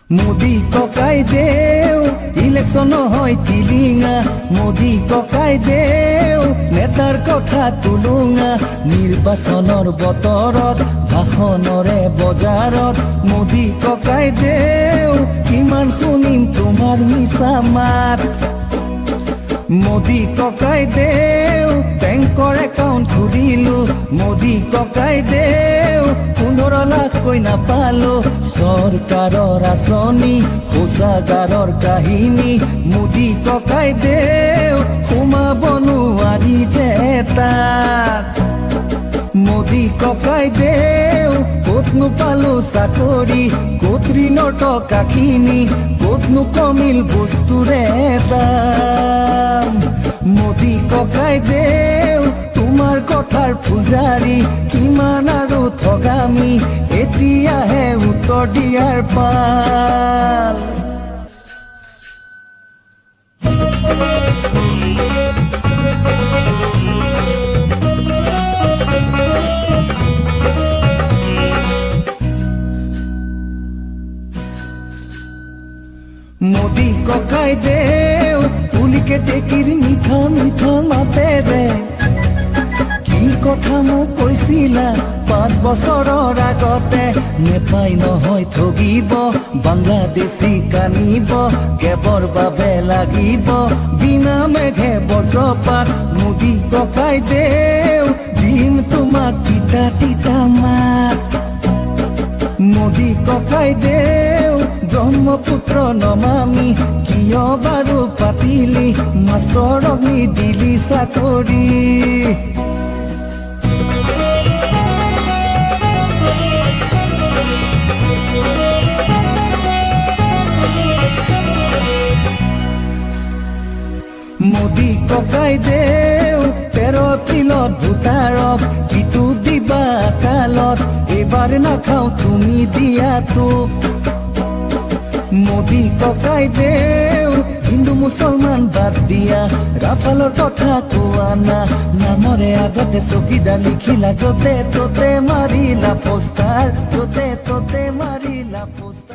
মোদী ককাই দেও ইলেকশন হয় তিলিঙা, মোদী ককাই দেও নেতাৰ কথা তুলুঙা। নিৰ্বাচনৰ বতৰত ভাষণৰে বজাৰত মোদী ককাই দেও কিমান শুনিম তোমাৰ মিছা মাত। মোদী ককাই দেও বেংকৰ একাউণ্ট খুলিলো, মোদী ককাই দেও 15 লাখকৈ নাপালো। চৰকাৰৰ আঁচনি শৌচাগাৰৰ কাহিনী মোদী ককাই দেও সোমাব নোৱাৰি যে তাত। মোদী ককাই দেও ক'তনো পালো চাকৰি, ক'ত ঋণৰ টকাখিনি, ক'তনো কমিল বস্তুৰে দাম। মোদী ককাই দেও তোমাৰ কথাৰ পূজাৰী, কিমান আৰু ঠগামি এতিয়াহে উত্তৰ দিয়াৰ পাল। মোদী ককাই দেও পুলিকে টেকিৰ মিঠা মিঠা মাতেৰে কি কথা মোক কৈছিলা 5 বছৰৰ আগতে। নেপাই নহয় ঠগিব, বাংলাদেশী কানিব, কেবৰ বাবে লাগিব বিনা মেঘে বজ্ৰপাত। মোদী ককাই দেও দিম তোমাক তিতা তিতা মাত। মোদী ককাই দেও ব্ৰহ্মপুত্ৰ নমামি কিয় বাৰু পাতিলি, মাষ্টৰক নিদিলি চাকৰি। মোদী ককাই দেও 13 এপ্ৰিলত ভোটাৰক কিটো দিবা কালত, এইবাৰ নাখাও তুমি দিয়াতো। মোদী ককাই দেও হিন্দু মুছলমান বাদ দিয়া, ৰাফালৰ কথা কোৱা না। নামৰে আগতে চকীদাৰ লিখিলা, য'তে ত'তে মাৰিলা পোষ্টাৰ, য'তে ত'তে মাৰিলা পোষ্টাৰ।